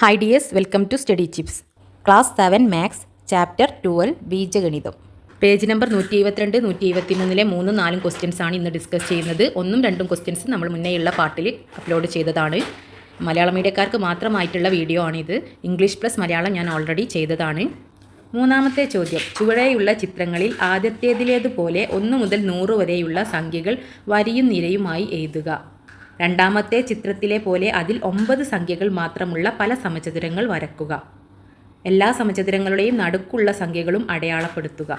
Hi dears, welcome to Study Chips. Class 7 Maths, Chapter 12, ബീജഗണിതം. Page number 172, 173 മൂന്നും നാലും questions ആണ് ഇന്ന് ഡിസ്കസ് ചെയ്യുന്നത്. ഒന്നും രണ്ടും ക്വസ്റ്റ്യൻസ് നമ്മൾ മുന്നേയുള്ള പാർട്ടിൽ അപ്ലോഡ് ചെയ്തതാണ്. മലയാളം മീഡിയക്കാർക്ക് മാത്രമായിട്ടുള്ള വീഡിയോ ആണിത്. ഇംഗ്ലീഷ് പ്ലസ് മലയാളം ഞാൻ ഓൾറെഡി ചെയ്തതാണ്. മൂന്നാമത്തെ ചോദ്യം, ചുവടെയുള്ള ചിത്രങ്ങളിൽ ആദ്യത്തേതിലേതുപോലെ 1 മുതൽ 100 വരെയുള്ള സംഖ്യകൾ വരിയും നിരയുമായി എഴുതുക. രണ്ടാമത്തെ ചിത്രത്തിലെ പോലെ അതിൽ 9 സംഖ്യകൾ മാത്രമുള്ള പല സമചതുരങ്ങൾ വരക്കുക. എല്ലാ സമചതുരങ്ങളുടെയും നടുക്കുള്ള സംഖ്യകളും അടയാളപ്പെടുത്തുക.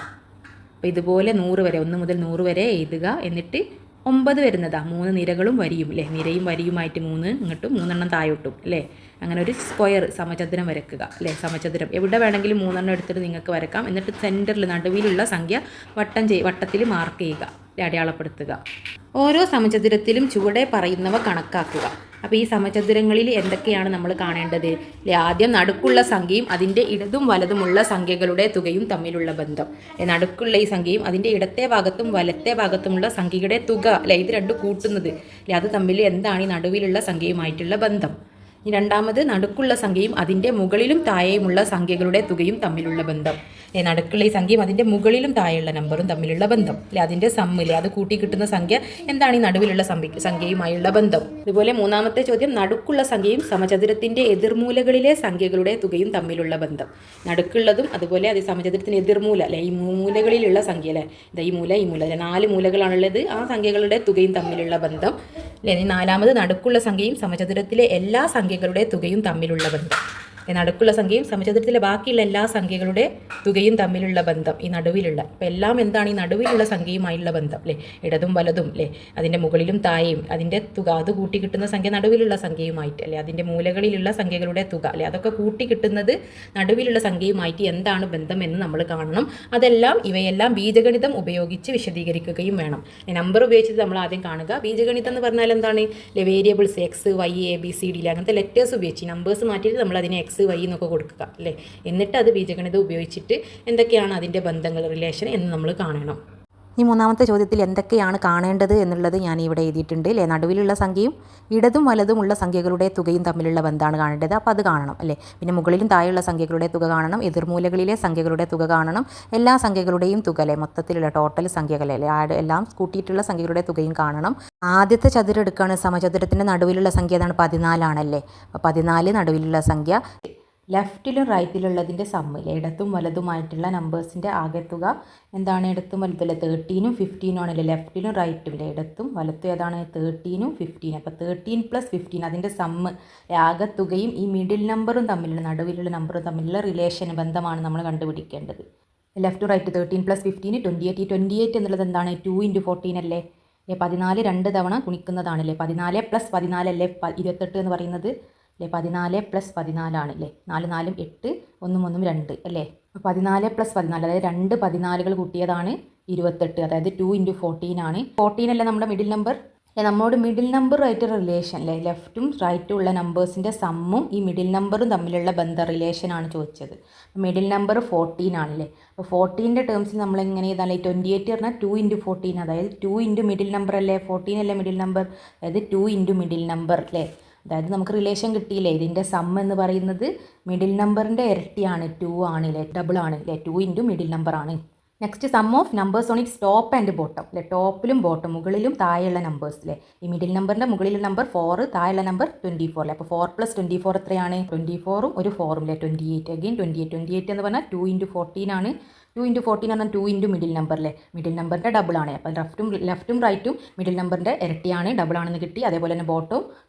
അപ്പോൾ ഇതുപോലെ 100 വരെ 1 മുതൽ 100 വരെ എഴുതുക. എന്നിട്ട് 9 വരുന്നതാ 3 നിരകളും വരിയും അല്ലേ, നിരയും വരിയുമായിട്ട് 3 ഇങ്ങോട്ടും 3 താഴോട്ടും അല്ലേ. അങ്ങനെ ഒരു സ്ക്വയർ സമചതുരം വരക്കുക അല്ലേ. സമചതുരം എവിടെ വേണമെങ്കിലും 3 എടുത്തിട്ട് നിങ്ങൾക്ക് വരക്കാം. എന്നിട്ട് സെൻറ്ററിൽ നടുവിലുള്ള സംഖ്യ വട്ടത്തിൽ മാർക്ക് ചെയ്യുക, അടയാളപ്പെടുത്തുക. ഓരോ സമചതുരത്തിലും ചുവടെ പറയുന്നവ കണക്കാക്കുക. അപ്പോൾ ഈ സമചതുരങ്ങളിൽ എന്തൊക്കെയാണ് നമ്മൾ കാണേണ്ടത്? ആദ്യം നടുക്കുള്ള സംഖ്യയും അതിൻ്റെ ഇടതും വലതുമുള്ള സംഖ്യകളുടെ തുകയും തമ്മിലുള്ള ബന്ധം. നടുക്കുള്ള ഈ സംഖ്യയും അതിൻ്റെ ഇടത്തെ ഭാഗത്തും വലത്തെ ഭാഗത്തുമുള്ള സംഖ്യയുടെ തുക അല്ലെ, ഇത് രണ്ടും കൂട്ടുന്നത് അല്ലെ, അത് തമ്മിൽ എന്താണ് ഈ നടുവിലുള്ള സംഖ്യയുമായിട്ടുള്ള ബന്ധം. രണ്ടാമത് നടുക്കുള്ള സംഖ്യയും അതിൻ്റെ മുകളിലും താഴെയുമുള്ള സംഖ്യകളുടെ തുകയും തമ്മിലുള്ള ബന്ധം. നടുക്കുള്ള ഈ സംഖ്യയും അതിൻ്റെ മുകളിലും താഴെയുള്ള നമ്പറും തമ്മിലുള്ള ബന്ധം അല്ലെ, അതിൻ്റെ സമ്മില്ലേ, അത് കൂട്ടി കിട്ടുന്ന സംഖ്യ എന്താണ് ഈ നടുവിലുള്ള സംഖ്യയുമായുള്ള ബന്ധം. അതുപോലെ മൂന്നാമത്തെ ചോദ്യം, നടുക്കുള്ള സംഖ്യയും സമചതുരത്തിൻ്റെ എതിർമൂലകളിലെ സംഖ്യകളുടെ തുകയും തമ്മിലുള്ള ബന്ധം. നടുക്കുള്ളതും അതുപോലെ അത് സമചതുരത്തിന് എതിർമൂല അല്ലെ, ഈ മൂലകളിലുള്ള സംഖ്യ അല്ലേ, ഈ മൂല അല്ലെ, 4 മൂലകളാണുള്ളത്, ആ സംഖ്യകളുടെ തുകയും തമ്മിലുള്ള ബന്ധം അല്ലെ. നാലാമത് നടുക്കുള്ള സംഖ്യയും സമചതുരത്തിലെ എല്ലാ സംഖ്യകളുടെ തുകയും തമ്മിലുള്ള ബന്ധം. നടുക്കുള്ള സംഖ്യയും സമചതുരത്തിലെ ബാക്കിയുള്ള എല്ലാ സംഖ്യകളുടെ തുകയും തമ്മിലുള്ള ബന്ധം ഈ നടുവിലുള്ള. അപ്പോൾ എല്ലാം എന്താണ് ഈ നടുവിലുള്ള സംഖ്യയുമായുള്ള ബന്ധം അല്ലേ, ഇടതും വലതും അല്ലേ, അതിൻ്റെ മുകളിലും താഴെയും അതിൻ്റെ തുക, അത് കൂട്ടി കിട്ടുന്ന സംഖ്യ നടുവിലുള്ള സംഖ്യയുമായിട്ട് അല്ലേ, അതിൻ്റെ മൂലകളിലുള്ള സംഖ്യകളുടെ തുക അല്ലേ, അതൊക്കെ കൂട്ടി കിട്ടുന്നത് നടുവിലുള്ള സംഖ്യയുമായിട്ട് എന്താണ് ബന്ധം എന്ന് നമ്മൾ കാണണം. ഇവയെല്ലാം ബീജഗണിതം ഉപയോഗിച്ച് വിശദീകരിക്കുകയും വേണം. നമ്പർ ഉപയോഗിച്ചിട്ട് നമ്മൾ ആദ്യം കാണുക. ബീജഗണിതം എന്ന് പറഞ്ഞാൽ എന്താണ്? Variables X Y A B C D അങ്ങനത്തെ ലെറ്റേഴ്സ് ഉപയോഗിച്ച് നമ്പേഴ്സ് മാറ്റിയിട്ട് നമ്മൾ അതിനെ എക്സ് വൈ എന്നൊക്കെ കൊടുക്കുക അല്ലേ. എന്നിട്ട് അത് ബീജഗണിതം ഉപയോഗിച്ചിട്ട് എന്തൊക്കെയാണ് അതിൻ്റെ ബന്ധങ്ങൾ, റിലേഷൻ എന്ന് നമ്മൾ കാണണം. ഈ മൂന്നാമത്തെ ചോദ്യത്തിൽ എന്തൊക്കെയാണ് കാണേണ്ടത് എന്നുള്ളത് ഞാൻ ഇവിടെ എഴുതിയിട്ടുണ്ട് അല്ലേ. നടുവിലുള്ള സംഖ്യയും ഇടതും വലതുമുള്ള സംഖ്യകളുടെ തുകയും തമ്മിലുള്ള ബന്ധമാണ് കാണേണ്ടത്. അപ്പോൾ അത് കാണണം അല്ലേ. പിന്നെ മുകളിലും താഴെയുള്ള സംഖ്യകളുടെ തുക കാണണം, എതിർമൂലകളിലെ സംഖ്യകളുടെ തുക കാണണം, എല്ലാ സംഖ്യകളുടെയും തുക അല്ലേ, മൊത്തത്തിലുള്ള ടോട്ടൽ സംഖ്യകളെ അല്ലേ, എല്ലാം കൂട്ടിയിട്ടുള്ള സംഖ്യകളുടെ തുകയും കാണണം. ആദ്യത്തെ ചതുരം എടുക്കുകയാണ്, സമചതുരത്തിൻ്റെ നടുവിലുള്ള സംഖ്യ ഏതാണ്? 14 ആണല്ലേ. അപ്പോൾ 14 നടുവിലുള്ള സംഖ്യ. ലെഫ്റ്റിലും റൈറ്റിലുള്ളതിൻ്റെ സമ്മില്ലേ, ഇടത്തും വലതുമായിട്ടുള്ള നമ്പേഴ്സിൻ്റെ ആകെത്തുക എന്താണ്? ഇടത്തും വലത്തുള്ള 13ഉം 15ഉം ആണല്ലേ. ലെഫ്റ്റിലും റൈറ്റും അല്ലേ, ഇടത്തും വലത്തും ഏതാണ്? 13ഉം 15. അപ്പോൾ 13 + 15 അതിൻ്റെ സമ്മ് ആകെത്തുകയും ഈ മിഡിൽ നമ്പറും തമ്മിലുള്ള നടുവിലുള്ള നമ്പറും തമ്മിലുള്ള റിലേഷൻ ബന്ധമാണ് നമ്മൾ കണ്ടുപിടിക്കേണ്ടത്. Left right 13 + 15 28. 28 എന്നുള്ളത് എന്താണ്? 2 × 14 അല്ലേ. 14 2 തവണ ഗുണിക്കുന്നതാണല്ലേ. 14 + 14 അല്ലേ 28 എന്ന് പറയുന്നത് അല്ലേ. 14 + 14 ആണല്ലേ. 4 4 8 1 1 2 അല്ലേ. 14 + 14 അതായത് 2 14കൾ കൂട്ടിയതാണ് 28. അതായത് 2 × 14 ആണ്. 14 അല്ലേ നമ്മുടെ മിഡിൽ നമ്പർ. നമ്മോട് മിഡിൽ നമ്പറുമായിട്ട് റിലേഷൻ അല്ലേ, ലെഫ്റ്റും റൈറ്റും ഉള്ള നമ്പേഴ്സിൻ്റെ സമ്മും ഈ മിഡിൽ നമ്പറും തമ്മിലുള്ള റിലേഷനാണ് ചോദിച്ചത്. മിഡിൽ നമ്പർ 14 ആണല്ലേ. അപ്പോൾ 14ൻ്റെ ടേംസിൽ നമ്മൾ എങ്ങനെ ചെയ്താലേ 28 പറഞ്ഞാൽ 2 × 14 അതായത് 2 × മിഡിൽ നമ്പർ അല്ലേ, 14 അല്ലേ മിഡിൽ നമ്പർ, അതായത് 2 × മിഡിൽ നമ്പർ അല്ലേ. അതായത് നമുക്ക് റിലേഷൻ കിട്ടിയില്ലേ, ഇതിൻ്റെ സം എന്ന് പറയുന്നത് മിഡിൽ നമ്പറിൻ്റെ ഇരട്ടിയാണ്, 2 ആണല്ലേ, ഡബിൾ ആണ് അല്ലേ, 2 × മിഡിൽ നമ്പർ ആണ്. Next sum of numbers on its top and bottom അല്ലേ, ടോപ്പിലും ബോട്ടം മുകളിലും താഴെയുള്ള നമ്പേഴ്സ് അല്ലേ. ഈ മിഡിൽ നമ്പറിൻ്റെ മുകളിലുള്ള നമ്പർ 4, താഴെയുള്ള നമ്പർ 24 അല്ലേ. അപ്പോൾ 4 + 24 എത്രയാണ്? 24ഉം ഒരു 4ഉം അല്ലേ, 28. അഗെയിൻ 28 എന്ന് പറഞ്ഞാൽ 2 × 14 ആണ്. 2 × 14 പറഞ്ഞാൽ 2 × മിഡിൽ നമ്പർ അല്ലേ, മിഡിൽ നമ്പറിൻ്റെ ഡബിൾ ആണ്. അപ്പോൾ ലെഫ്റ്റും റൈറ്റും മിഡിൽ നമ്പറിൻ്റെ ഇരട്ടിയാണ്, ഡബിൾ ആണെന്ന് കിട്ടി. അതേപോലെ തന്നെ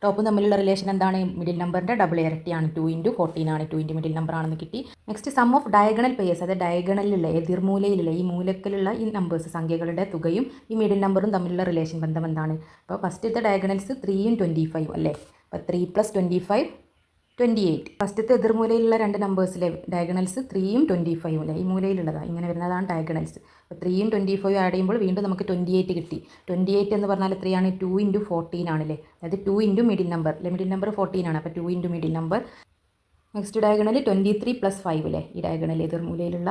ടോപ്പും തമ്മിലുള്ള റിലേഷൻ എന്താണ്? മിഡിൽ നമ്പറിൻ്റെ ഡബിൾ ഇരട്ടിയാണ്, 2 × 14 ആണ്, 2 × മിഡിൽ നമ്പർ ആണെന്ന് കിട്ടി. Next sum of diagonal pairs, അതായത് ഡയഗണലിലുള്ള എതിർമൂലയിലുള്ള ഈ മൂലക്കലുള്ള ഈ നമ്പേഴ്സ് സംഖ്യകളുടെ തുകയും ഈ മിഡിൽ നമ്പറും തമ്മിലുള്ള റിലേഷൻ ബന്ധം എന്താണ്? അപ്പോൾ ഫസ്റ്റത്തെ ഡയഗണൽസ് 3ഉം 25 അല്ലേ. അപ്പോൾ 3 + 25 28. ഫസ്റ്റത്തെ എതിർമൂലയിലുള്ള രണ്ട് നമ്പേഴ്സിലെ ഡയഗണൽസ് 3ഉം 25 അല്ലേ, ഈ മൂലയിലുള്ളതാണ്, ഇങ്ങനെ വരുന്നതാണ് ഡയഗണൽസ്. അപ്പോൾ 3ഉം 25 ആഡ് ചെയ്യുമ്പോൾ വീണ്ടും നമുക്ക് 28 കിട്ടി. 28 എന്ന് പറഞ്ഞാൽ എത്രയാണ്? 2 × 14 ആണല്ലേ, അതായത് 2 × മിഡിൽ നമ്പർ അല്ലേ, മിഡിൽ നമ്പർ 14 ആണ്, അപ്പോൾ 2 × മിഡിൽ നമ്പർ. നെക്സ്റ്റ് ഡയഗണൽ 23 + 5 അല്ലേ, ഈ ഡയഗണൽ എതിർമൂലയിലുള്ള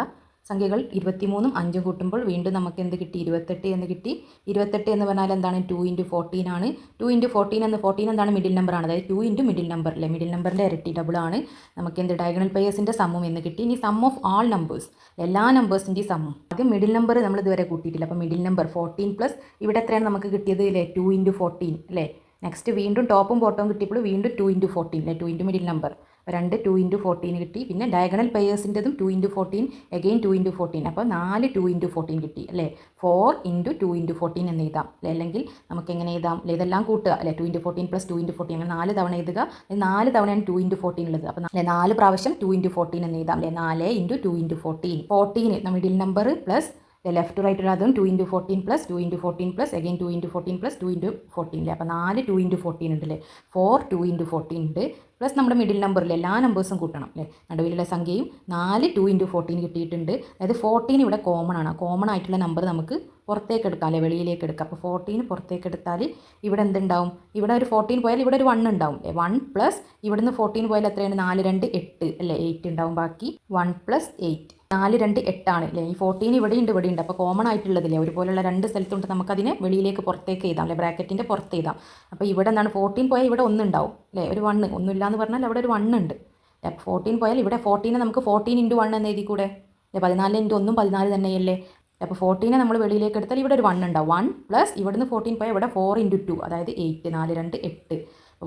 സംഖ്യകൾ 23ഉം 5ഉം കൂട്ടുമ്പോൾ വീണ്ടും നമുക്ക് എന്ത് കിട്ടി 28 എന്ന് കിട്ടി. 28 എന്ന് പറഞ്ഞാൽ എന്താണ് 2 × 14 ആണ്. 2 × 14 എന്ന് 14 എന്താണ് മിഡിൽ നമ്പർ ആണ്, അതായത് 2 × മിഡിൽ നമ്പർ അല്ലേ, മിഡിൽ നമ്പറിൻ്റെ ഇരട്ടി ഡബിൾ ആണ്. നമുക്ക് എന്ത് ഡയഗണൽ പെയേഴ്സിൻ്റെ സമ്മും എന്ന് കിട്ടി. ഇനി സം ഓഫ് ആൾ നമ്പേഴ്സ്, എല്ലാ നമ്പേഴ്സിൻ്റെയും സമ്മും. ആദ്യം മിഡിൽ നമ്പർ നമ്മൾ ഇതുവരെ കൂട്ടിയിട്ടില്ല, അപ്പോൾ മിഡിൽ നമ്പർ 14 പ്ലസ് ഇവിടെ എത്രയാണ് നമുക്ക് കിട്ടിയത് അല്ലേ 2 × 14 അല്ലേ. നെക്സ്റ്റ് വീണ്ടും ടോപ്പും ബോട്ടവും കിട്ടിയപ്പോൾ വീണ്ടും 2 × 14 അല്ലേ, 2 × മിഡിൽ നമ്പർ രണ്ട് 2 × 14 കിട്ടി. പിന്നെ ഡയഗണൽ പെയേഴ്സിൻ്റെതും 2 × 14 അഗെയിൻ 2 × 14, അപ്പോൾ 4 2 × 14 കിട്ടി അല്ലേ. 4 × 2 × 14 എന്ന് എഴുതാം അല്ലേ. അല്ലെങ്കിൽ നമുക്ക് എങ്ങനെ എഴുതാം അല്ലേ, ഇതെല്ലാം കൂട്ടുക അല്ലേ, 2 × 14 + 2 × 14 അങ്ങനെ 4 തവണ എഴുതുക. 4 തവണയാണ് 2 × 14 ഉള്ളത്, അപ്പോൾ അല്ലേ 4 പ്രാവശ്യം 2 × 14 എന്ന് എഴുതാം അല്ലേ. 4 × 2 × 14, 14 middle number plus left to right അതും 2 × 14 പ്ലസ് 2 × 14 പ്ലസ് അഗെയിൻ 2 × 14 പ്ലസ് 2 × 14 അല്ലേ. അപ്പോൾ 4 2 × 14 ഉണ്ട് അല്ലേ. 4 2 × 14 ഉണ്ട് പ്ലസ് നമ്മുടെ മിഡിൽ നമ്പറിൽ എല്ലാ നമ്പേഴ്സും കൂട്ടണം അല്ലേ. നടുവിലുള്ള സംഖ്യയും 4 2 × 14 കിട്ടിയിട്ടുണ്ട്. അതായത് 14 ഇവിടെ കോമൺ ആണ്, കോമൺ ആയിട്ടുള്ള നമ്പർ നമുക്ക് പുറത്തേക്ക് എടുക്കാം അല്ലേ, വെളിയിലേക്ക് എടുക്കാം. അപ്പോൾ 14 പുറത്തേക്ക് എടുത്താൽ ഇവിടെ എന്തുണ്ടാവും, ഇവിടെ ഒരു 14 പോയാൽ ഇവിടെ ഒരു 1 ഉണ്ടാവും അല്ലേ. 1 പ്ലസ് ഇവിടുന്ന് 14 പോയാൽ എത്രയാണ് 4 2 8 അല്ലേ, 8 ഉണ്ടാവും. ബാക്കി 1 + 8 4 2 8 ആണ് അല്ലേ. ഈ 14 ഇവിടെയുണ്ട് ഇവിടെയുണ്ട്, അപ്പോൾ കോമൺ ആയിട്ടുള്ളതില്ലേ ഒരുപോലുള്ള രണ്ട് സ്ഥലത്തുണ്ട്, നമുക്കതിനെ വെളിയിലേക്ക് പുറത്തേക്ക് എഴുതാം അല്ലേ, ബ്രാക്കറ്റിൻ്റെ പുറത്ത് എഴുതാം. അപ്പോൾ ഇവിടെ എന്താണ് 14 പോയാൽ ഇവിടെ 1 ഉണ്ടാവും അല്ലേ, ഒരു 1 ഒന്നുമില്ല എന്ന് പറഞ്ഞാൽ അവിടെ ഒരു 1 ഉണ്ട്. 14 പോയാൽ ഇവിടെ 14 നമുക്ക് 14 × 1 എന്ന് എഴുതി കൂടെ അല്ലേ. 14 × 1 14 തന്നെയല്ലേ. അപ്പോൾ 14 നമ്മൾ വെളിയിലേക്ക് എടുത്താൽ ഇവിടെ ഒരു 1 ഉണ്ടാവും. 1 പ്ലസ് ഇവിടുന്ന് 14 പോയാൽ ഇവിടെ 4 × 2 അതായത് 8 4 2 8.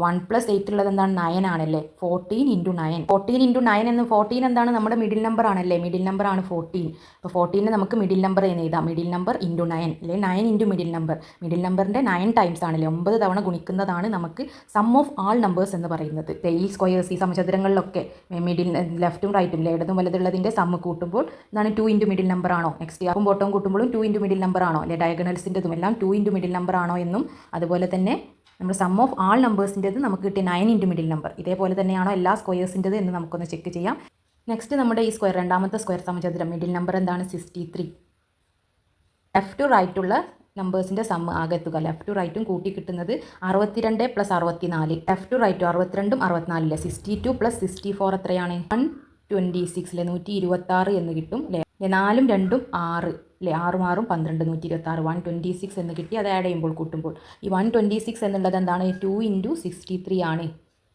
1 + 8 ഉള്ളത് എന്താണ് 9 ആണല്ലേ. 14 × 9, 14 × 9 എന്ന് 14 എന്താണ് നമ്മുടെ മിഡിൽ നമ്പർ ആണല്ലേ, മിഡിൽ നമ്പർ ആണ് 14. അപ്പോൾ 14 നമുക്ക് മിഡിൽ നമ്പർ എന്ന് എഴുതാം, മിഡിൽ നമ്പർ × 9 അല്ലേ. 9 × മിഡിൽ നമ്പർ, മിഡിൽ നമ്പറിൻ്റെ 9 ടൈംസ് ആണല്ലേ, 9 തവണ ഗുണിക്കുന്നതാണ് നമുക്ക് സം ഓഫ് ആൾ നമ്പേഴ്സ് എന്ന് പറയുന്നത്. ഈ സ്ക്വയേഴ്സ് ഈ സമചതുരങ്ങളിലൊക്കെ മിഡിൽ ലെഫ്റ്റും റൈറ്റും ഇടതും വലതുള്ളതിൻ്റെ സമ്മ് കൂട്ടുമ്പോൾ എന്താണ് 2 × മിഡിൽ നമ്പർ ആണോ, നെക്സ്റ്റ് ആപ്പും ബോട്ടവും കൂട്ടുമ്പോഴും 2 × മിഡിൽ നമ്പർ ആണോ അല്ലേ, ഡയഗണൽസിൻ്റെതും എല്ലാം 2 × മിഡിൽ നമ്പർ ആണോ എന്നും, അതുപോലെ തന്നെ നമ്മൾ സം ഓഫ് ആൾ നമ്പേഴ്സിൻ്റെത് നമുക്ക് കിട്ടിയ 9 × മിഡിൽ നമ്പർ ഇതേപോലെ തന്നെയാണോ എല്ലാ സ്ക്വയേഴ്സിൻ്റെത് എന്ന് നമുക്കൊന്ന് ചെക്ക് ചെയ്യാം. നെക്സ്റ്റ് നമ്മുടെ ഈ സ്ക്വയർ രണ്ടാമത്തെ സ്ക്വയർ സമചതുരം മിഡിൽ നമ്പർ എന്താണ് 63. ലെഫ്റ്റ് ടു റൈറ്റ് ഉള്ള നമ്പേഴ്സിൻ്റെ സമ്മ് ആകെ തുക ലെഫ്റ്റ് ടു റൈറ്റും കൂട്ടി കിട്ടുന്നത് 62 + 64. ലെഫ്റ്റ് ടു റൈറ്റും 62ഉം 64 62 + 64 എത്രയാണ് 126 അല്ലേ, 126 എന്ന് കിട്ടും അല്ലേ. 4ഉം 2ഉം 6 അല്ലേ, 6ഉം 6ഉം 12 126 126 എന്ന് കിട്ടി. അത് ആഡ് ചെയ്യുമ്പോൾ കൂട്ടുമ്പോൾ ഈ 126 എന്നുള്ളത് എന്താണ് 2 × 63 ആണ്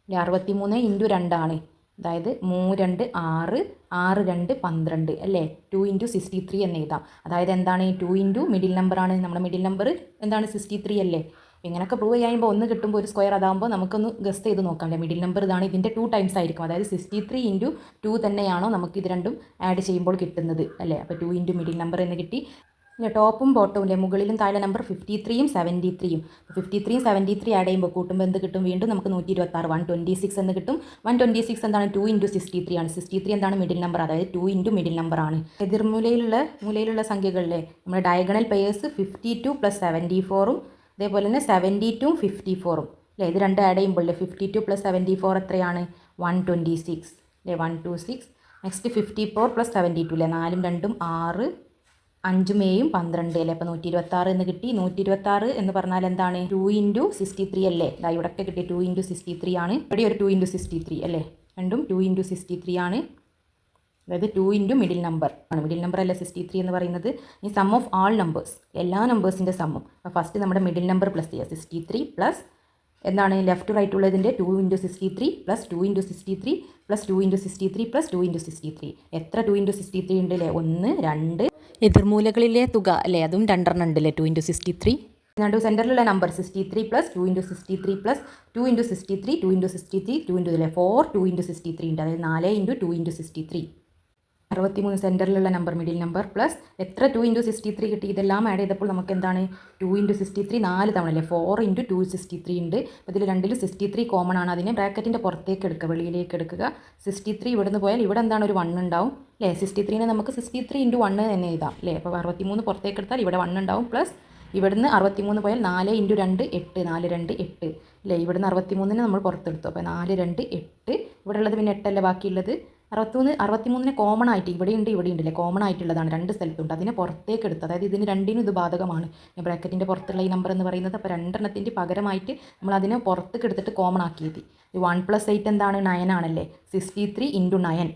അല്ലേ. 63 × 2 ആണ്, അതായത് 3 2 6 6 2 12 അല്ലേ. 2 × 63 എന്ന് എഴുതാം. അതായത് എന്താണ് 2 × മിഡിൽ നമ്പർ ആണ്, നമ്മുടെ മിഡിൽ നമ്പർ എന്താണ് 63 അല്ലേ. ഇങ്ങനെയൊക്കെ പ്രൂവ് ചെയ്യുമ്പോൾ 1 കിട്ടുമ്പോൾ ഒരു സ്ക്വയർ അതാകുമ്പോൾ നമുക്കൊന്ന് ഗസ് ചെയ്ത് നോക്കാം അല്ലേ. മിഡിൽ നമ്പർ ഇതാണ്, ഇതിൻ്റെ 2 ടൈംസ് ആയിരിക്കും, അതായത് 63 × 2 തന്നെയാണോ നമുക്ക് ഇത് രണ്ടും ആഡ് ചെയ്യുമ്പോൾ കിട്ടുന്നത് അല്ലേ. അപ്പോൾ 2 × മിഡിൽ നമ്പർ എന്ന് കിട്ടി. ടോപ്പും ബോട്ടവും അല്ലേ, മുകളിലും താഴെ നമ്പർ 53ഉം 73ഉം. 53ഉം 73 ആഡ് ചെയ്യുമ്പോൾ കൂട്ടുമ്പോൾ എന്ത് കിട്ടും, വീണ്ടും നമുക്ക് 126 126 എന്ന് കിട്ടും. 126 എന്താണ് 2 × 63 ആണ്. 63 എന്താണ് മിഡിൽ നമ്പർ, അതായത് 2 × മിഡിൽ നമ്പർ ആണ്. മൂലയിലുള്ള സംഖ്യകളിലെ നമ്മുടെ ഡയഗണൽ പെയേഴ്സ് 52 + 74ഉം അതേപോലെ തന്നെ 72ഉം 54ഉം അല്ലേ. ഇത് രണ്ട് ആഡ് ചെയ്യുമ്പോൾ 52 + 74 എത്രയാണ് 126 അല്ലേ, 126. നെക്സ്റ്റ് 54 + 72 അല്ലേ, 4ഉം 2ഉം 6 5ഉം 7ഉം 12 അല്ലേ. അപ്പോൾ 126 എന്ന് കിട്ടി. 126 എന്ന് പറഞ്ഞാൽ എന്താണ് 2 × 63 അല്ലേ. ഇതാ ഇവിടെയൊക്കെ കിട്ടി 2 × 63 ആണ്, ഇവിടെ ഒരു 2 × 63 അല്ലേ, രണ്ടും 2 × 63 ആണ്. അതായത് 2 × മിഡിൽ നമ്പർ ആണ്, മിഡിൽ നമ്പർ അല്ല 63 എന്ന് പറയുന്നത്. ഈ സം ഓഫ് ആൾ നമ്പേഴ്സ് എല്ലാ നമ്പേഴ്സിൻ്റെ സമ്മും. അപ്പോൾ ഫസ്റ്റ് നമ്മുടെ മിഡിൽ നമ്പർ പ്ലസ് ചെയ്യുക 63 പ്ലസ് എന്താണ് ലെഫ്റ്റ് റൈറ്റ് ഉള്ളതിൻ്റെ 2 × 63 പ്ലസ് 2 × 63 പ്ലസ് 2 × 63 പ്ലസ് 2 × 63. എത്ര 2 × 63 ഉണ്ട് അല്ലേ, 1 2. എതിർമൂലകളിലെ തുക അല്ലേ, അതും 2 ഉണ്ട് അല്ലേ, 2 × 63. നടു സെൻറ്ററിലുള്ള നമ്പർ 63 പ്ലസ് 2 × 63 പ്ലസ് 2 × 63 2 × 63 2 × അല്ലേ 4 2 × 63 ഉണ്ട്, അതായത് 4 × 2 × 63. 63 സെൻറ്ററിലുള്ള നമ്പർ മിഡിൽ നമ്പർ പ്ലസ് എത്ര 2 × 63 കിട്ടി. ഇതെല്ലാം ആഡ് ചെയ്തപ്പോൾ നമുക്ക് എന്താണ് 2 × 63 4 തവണ അല്ലേ, 4 × 2 63 ഉണ്ട്. അപ്പോൾ ഇതിൽ രണ്ടിലും 63 കോമൺ ആണ്, അതിനെ ബ്രാക്കറ്റിൻ്റെ പുറത്തേക്ക് എടുക്കുക, വെളിയിലേക്ക് എടുക്കുക. 63 ഇവിടുന്ന് പോയാൽ ഇവിടെ എന്താണ് ഒരു 1 ഉണ്ടാവും അല്ലേ. 63നെ നമുക്ക് 63 × 1 എന്ന് എഴുതാം അല്ലേ. അപ്പോൾ 63 പുറത്തേക്ക് എടുത്താൽ ഇവിടെ 1 ഉണ്ടാവും. പ്ലസ് ഇവിടുന്ന് 63 പോയാൽ 4 × 2 8 4 2 8 അല്ലേ. ഇവിടുന്ന് 63നെ നമ്മൾ പുറത്തെടുത്തു, അപ്പോൾ 4 2 8. ഇവിടെ ഉള്ളത് പിന്നെ 8 അല്ലേ ബാക്കിയുള്ളത്. 63നെ കോമൺ ആയിട്ട് ഇവിടെയുണ്ട് അല്ലേ, കോമൺ ആയിട്ടുള്ളതാണ്, രണ്ട് സ്ഥലത്തുണ്ട്, അതിനെ പുറത്തേക്ക് എടുത്ത്, അതായത് ഇതിന് രണ്ടിനും ഇത് ബാധകമാണ് ബ്രാക്കറ്റിൻ്റെ പുറത്തുള്ള ഈ നമ്പർ എന്ന് പറയുന്നത്. അപ്പോൾ രണ്ടെണ്ണത്തിൻ്റെ പകരമായിട്ട് നമ്മൾ അതിനെ പുറത്തേക്ക് എടുത്തിട്ട് കോമൺ ആക്കിയത്. 1 + 8 എന്താണ് 9 ആണല്ലേ. 63 × 9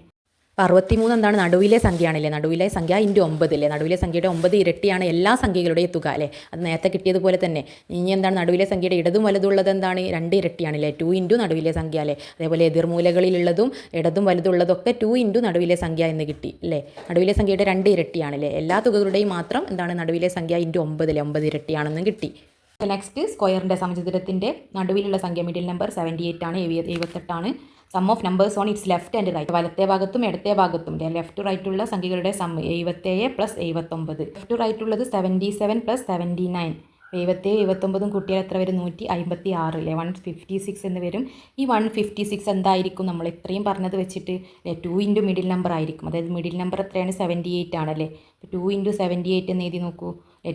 അപ്പോൾ 63 എന്താണ് നടുവിലെ സംഖ്യയാണല്ലേ, നടുവിലെ സംഖ്യ ഇൻറ്റു 9 അല്ലേ, നടുവിലെ സംഖ്യയുടെ 9 ഇരട്ടിയാണ് എല്ലാ സംഖ്യകളുടെയും തുക അല്ലേ, അത് നേരത്തെ കിട്ടിയതുപോലെ തന്നെ. ഇനി എന്താണ് നടുവിലെ സംഖ്യയുടെ ഇടതും വലതുള്ളത് എന്താണ് 2 ഇരട്ടിയാണല്ലേ, 2 ഇൻറ്റു നടുവിലെ സംഖ്യ അല്ലേ. അതേപോലെ എതിർമൂലകളിലുള്ളതും ഇടതും വലതുള്ളതൊക്കെ 2 ഇൻറ്റു നടുവിലെ സംഖ്യ എന്ന് കിട്ടി അല്ലേ. നടുവിലെ സംഖ്യയുടെ 2 ഇരട്ടിയാണല്ലേ, എല്ലാ തുകകളുടെയും മാത്രം എന്താണ് നടുവിലെ സംഖ്യ ഇൻറ്റു 9 അല്ലേ, 9 ഇരട്ടിയാണെന്ന് കിട്ടി. നെക്സ്റ്റ് സ്ക്വയറിൻ്റെ സമചതുരത്തിൻ്റെ നടുവിലുള്ള സംഖ്യ മിഡിൽ നമ്പർ 78 ആണ്, 78 ആണ്. Sum of numbers on its left and right, വലത്തെ ഭാഗത്തും ഇടത്തെ ഭാഗത്തും ലെഫ്റ്റ് റൈറ്റുള്ള സംഖ്യകളുടെ സം 77 പ്ലസ് 79. ലെഫ്റ്റ് റൈറ്റുള്ളത് 77 പ്ലസ് 79. 77 79 കൂട്ടിയാൽ എത്ര വരും, 156 അല്ലേ, 156 എന്ന് വരും. ഈ 156 എന്തായിരിക്കും, നമ്മൾ ഇത്രയും പറഞ്ഞത് വെച്ചിട്ട് 2 ഇൻറ്റു മിഡിൽ നമ്പർ ആയിരിക്കും. അതായത് മിഡിൽ നമ്പർ എത്രയാണ്, 78 ആണല്ലേ. 2 ഇൻറ്റു 78 എന്ന് എഴുതി നോക്കൂ.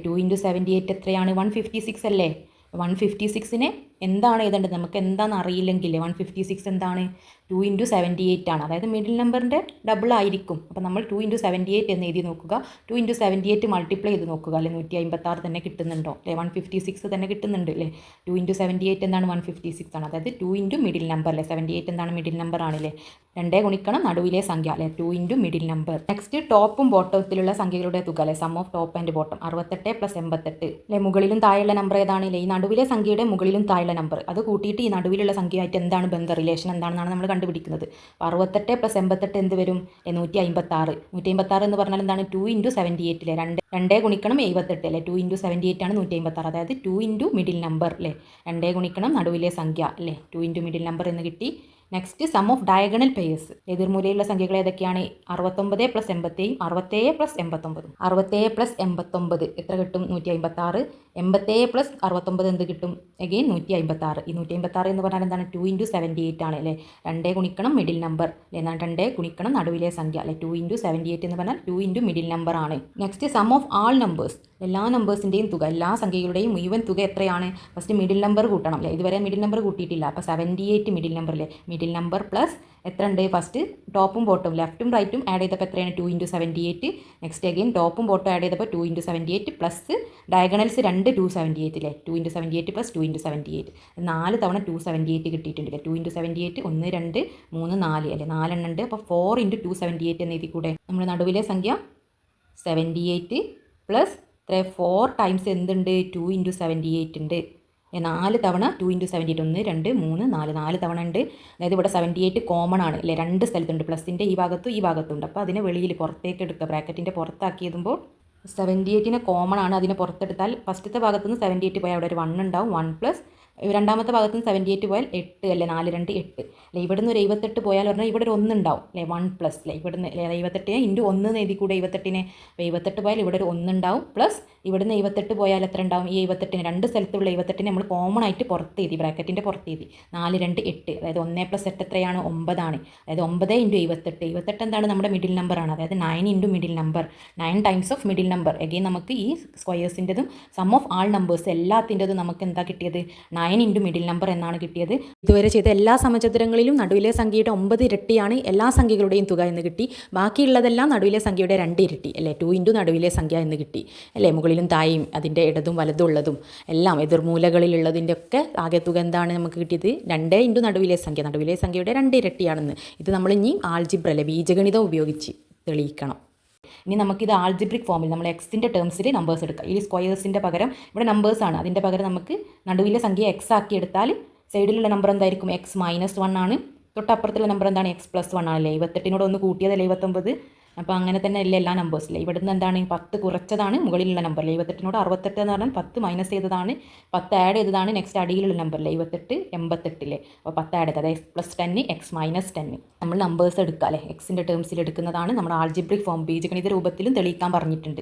2 ഇൻറ്റു 78 എത്രയാണ്, 156 അല്ലേ. 156നെ എന്താണ് എഴുതേണ്ടത്, നമുക്ക് എന്താണെന്ന് അറിയില്ലെങ്കിൽ 156 എന്താണ്, 2 ഇൻറ്റു 78 ആണ്. അതായത് മിഡിൽ നമ്പറിൻ്റെ ഡബിൾ ആയിരിക്കും. അപ്പോൾ നമ്മൾ 2 ഇൻറ്റു 78 എന്ന് എഴുതി നോക്കുക. 2 ഇൻറ്റു 78 മൾട്ടിപ്ലൈ ചെയ്ത് നോക്കുക അല്ലെ, 156 തന്നെ കിട്ടുന്നുണ്ടോ അല്ലേ, 156 തന്നെ കിട്ടുന്നുണ്ട് അല്ലേ. 2 ഇൻറ്റു 78 എന്താണ്, 156 ആണ്. അതായത് 2 ഇൻറ്റു മിഡിൽ നമ്പർ അല്ലേ, 78 എന്താണ് മിഡിൽ നമ്പർ ആണല്ലേ. 2 ഗുണിക്കണം നടുവിലെ സംഖ്യ അല്ലേ, 2 ഇൻറ്റു മിഡിൽ നമ്പർ. നെക്സ്റ്റ് ടോപ്പും ബോട്ടത്തിലുള്ള സംഖ്യകളുടെ തുക അല്ലേ, sum of top and bottom 68 plus 88 അല്ലേ. മുകളിലും താഴെയുള്ള നമ്പർ ഏതാണ് അല്ലേ, ഈ നടുവിലെ സംഖ്യയുടെ മുകളിലും താഴെയുള്ള നമ്പർ അത് കൂട്ടിയിട്ട് ഈ നടുവിലുള്ള സംഖ്യയായിട്ട് എന്താണ് ബന്ധം, റിലേഷൻ എന്താണെന്നാണ് നമ്മൾ കണ്ടുപിടിക്കുന്നത്. 68 പ്ലസ് 88 എന്ത് വരും, 156. 156 എന്ന് പറഞ്ഞാൽ എന്താണ്, 2 ഇൻറ്റു 78 അല്ലേ, 2 ഗുണിക്കണം 78 അല്ലേ, 2 ഇൻറ്റു 78 ആണ് 156. അതായത് 2 ഇൻറ്റു മിഡിൽ നമ്പർ അല്ലേ, 2 ഗുണിക്കണം നടുവിലെ സംഖ്യ അല്ലേ, 2 ഇൻറ്റു മിഡിൽ നമ്പർ എന്ന് കിട്ടി. Next sum of diagonal pairs, എതിർമൂലയുള്ള സംഖ്യകൾ ഏതൊക്കെയാണ്, 69 പ്ലസ് 87, 67 പ്ലസ് 89. 67 പ്ലസ് 89 എത്ര കിട്ടും, 156. 87 പ്ലസ് 69 എന്ത് കിട്ടും, അഗെയിൻ 156. ഈ 156 എന്ന് പറഞ്ഞാൽ എന്താണ്, 2 ഇൻറ്റു 78 ആണ് അല്ലേ, 2 ഗുണിക്കണം മിഡിൽ നമ്പർ അല്ലേ, 2 ഗുണിക്കണം നടുവിലെ സംഖ്യ അല്ലേ, 2 ഇൻറ്റു 78 എന്ന് പറഞ്ഞാൽ 2 ഇൻറ്റു മിഡിൽ നമ്പർ ആണ്. Next sum of all numbers, എല്ലാ നമ്പേഴ്സിൻ്റെയും തുക, എല്ലാ സംഖ്യകളുടെയും മുഴുവൻ തുക എത്രയാണ്, ഫസ്റ്റ് മിഡിൽ നമ്പർ കൂട്ടണം അല്ലേ, ഇതുവരെ മിഡിൽ നമ്പർ കൂട്ടിയിട്ടില്ല. അപ്പോൾ 78 മിഡിൽ നമ്പർ അല്ലേ, മിഡിൽ നമ്പർ പ്ലസ് എത്ര ഉണ്ട്, ഫസ്റ്റ് ടോപ്പും ബോട്ടും ലെഫ്റ്റും റൈറ്റും ആഡ് ചെയ്തപ്പോൾ എത്രയാണ്, 2 ഇൻറ്റു 78. നെക്സ്റ്റ് അഗെയിൻ ടോപ്പും ബോട്ടും ആഡ് ചെയ്തപ്പോൾ 2 ഇൻറ്റു 78 പ്ലസ് ഡയഗണൽസ് 278 അല്ലേ, 2 ഇൻറ്റു 78 പ്ലസ് 2 ഇൻറ്റു 78, 4 തവണ 278 കിട്ടിയിട്ടുണ്ട് അല്ലേ. 2 ഇൻറ്റു 78 1 2 3 4 അല്ലേ, 4 എണ്ണം ഉണ്ട്. അപ്പോൾ 4 ഇൻറ്റു 278 എന്ന് എഴുതി കൂടെ. നമ്മൾ നടുവിലെ സംഖ്യ 78 പ്ലസ് 4 ടൈംസ് എന്തുണ്ട്, 2 ഇൻറ്റു 78 ഉണ്ട്. 4 തവണ 2 ഇൻറ്റു 78, 1 2 3 4, 4 തവണ ഉണ്ട്. അതായത് ഇവിടെ 78 കോമൺ ആണ് അല്ലേ, 2 സ്ഥലത്തുണ്ട്, പ്ലസിൻ്റെ ഈ ഭാഗത്തും ഈ ഭാഗത്തുണ്ട്. അപ്പോൾ അതിനെ വെളിയിൽ പുറത്തേക്ക് എടുക്കുക, ബ്രാക്കറ്റിൻ്റെ പുറത്താക്കിയതുമ്പോൾ 78നെ കോമൺ ആണ്, അതിനെ പുറത്തെടുത്താൽ ഫസ്റ്റത്തെ ഭാഗത്തുനിന്ന് 78 പോയാൽ അവിടെ ഒരു 1 ഉണ്ടാവും, 1 പ്ലസ് രണ്ടാമത്തെ ഭാഗത്ത് നിന്ന് 78 പോയാൽ 8 അല്ലേ, 4 2 8 അല്ലേ. ഇവിടുന്ന് ഒരു 78 പോയാൽ പറഞ്ഞാൽ ഇവിടെ ഒരു 1 ഉണ്ടാവും അല്ലേ, 1 പ്ലസ് അല്ലേ, ഇവിടുന്ന് 78 ഇൻറ്റു 1 എഴുതി കൂടെ 78നെ. അപ്പോൾ 78 പോയാൽ ഇവിടെ ഒരു 1 ഉണ്ടാവും, പ്ലസ് ഇവിടുന്ന് 78 പോയാൽ എത്ര ഉണ്ടാവും, ഈ 78ന് രണ്ട് സ്ഥലത്തുള്ള 78നെ നമ്മൾ കോമൺ ആയിട്ട് പുറത്ത് എഴുതി, ബ്രാക്കറ്റിൻ്റെ പുറത്ത് എഴുതി. 4 2 8 അതായത് 1 പ്ലസ് 8 എത്രയാണ്, 9 ആണ്. അതായത് 9 ഇൻറ്റു 78, 78 എന്താണ് നമ്മുടെ മിഡിൽ നമ്പർ ആണ്. അതായത് 9 into middle number, 9 times of middle number. Again നമുക്ക് ഈ സ്ക്വയേഴ്സിൻ്റെതും സം ഓഫ് ആൾ നമ്പേഴ്സ് എല്ലാത്തിൻ്റെതും നമുക്ക് എന്താ കിട്ടിയത്, 9 ഇൻറ്റു മിഡിൽ നമ്പർ എന്നാണ് കിട്ടിയത്. ഇതുവരെ ചെയ്ത എല്ലാ സമചതുരങ്ങളിലും നടുവിലെ സംഖ്യയുടെ 9 ഇരട്ടിയാണ് എല്ലാ സംഖ്യകളുടെയും തുക എന്ന് കിട്ടി. ബാക്കിയുള്ളതെല്ലാം നടുവിലെ സംഖ്യയുടെ 2 ഇരട്ടി അല്ലേ, 2 ഇൻറ്റു നടുവിലെ സംഖ്യ എന്ന് കിട്ടി അല്ലേ. മുകളിലും താഴെയും അതിൻ്റെ ഇടതും വലതും ഉള്ളതും എല്ലാം എതിർമൂലകളിലുള്ളതിൻ്റെ ഒക്കെ ആകെ തുക എന്താണ് നമുക്ക് കിട്ടിയത്, 2 ഇൻറ്റു നടുവിലെ സംഖ്യ, നടുവിലെ സംഖ്യയുടെ 2 ഇരട്ടിയാണെന്ന്. ഇത് നമ്മൾ ഇനി ആൾജിബ്ര അല്ലെ, ബീജഗണിതം ഉപയോഗിച്ച് തെളിയിക്കണം. ഇനി നമുക്കിത് ആൾജിബ്രിക് ഫോമിൽ നമ്മൾ എക്സിൻ്റെ ടേംസിൽ നമ്പേഴ്സ് എടുക്കാം. ഈ സ്ക്വയേഴ്സിൻ്റെ പകരം ഇവിടെ നമ്പേഴ്സാണ്, അതിൻ്റെ പകരം നമുക്ക് നടുവിലെ സംഖ്യ എക്സ് ആക്കി എടുത്താൽ സൈഡിലുള്ള നമ്പർ എന്തായിരിക്കും, എക്സ് -1 ആണ്. തൊട്ടപ്പുറത്തുള്ള നമ്പർ എന്താണ്, എക്സ് +1 ആണല്ലേ. 78നോട് ഒന്ന് കൂട്ടിയതല്ലേ 79. അപ്പോൾ അങ്ങനെ തന്നെ അല്ലേ എല്ലാ നമ്പേഴ്സിലെ. ഇവിടുന്ന് എന്താണ് 10 കുറച്ചതാണ് മുകളിലുള്ള നമ്പർ. 78നോട് 68 എന്ന് പറഞ്ഞാൽ 10 മൈനസ് ചെയ്തതാണ്, 10 ആഡ് ചെയ്തതാണ്. നെക്സ്റ്റ് അടിയിലുള്ള നമ്പർ 78 88 അപ്പോൾ 10 ആഡ് ചെയ്തത് x+10 x-10. നമ്മൾ നമ്പേഴ്സ് എടുക്കുക അല്ലേ, എക്സിൻ്റെ ടേംസിൽ എടുക്കുന്നതാണ് നമ്മുടെ ആൾജിബ്രിക് ഫോം. ബീജഗണിത രൂപത്തിലും തെളിയിക്കാൻ പറഞ്ഞിട്ടുണ്ട്.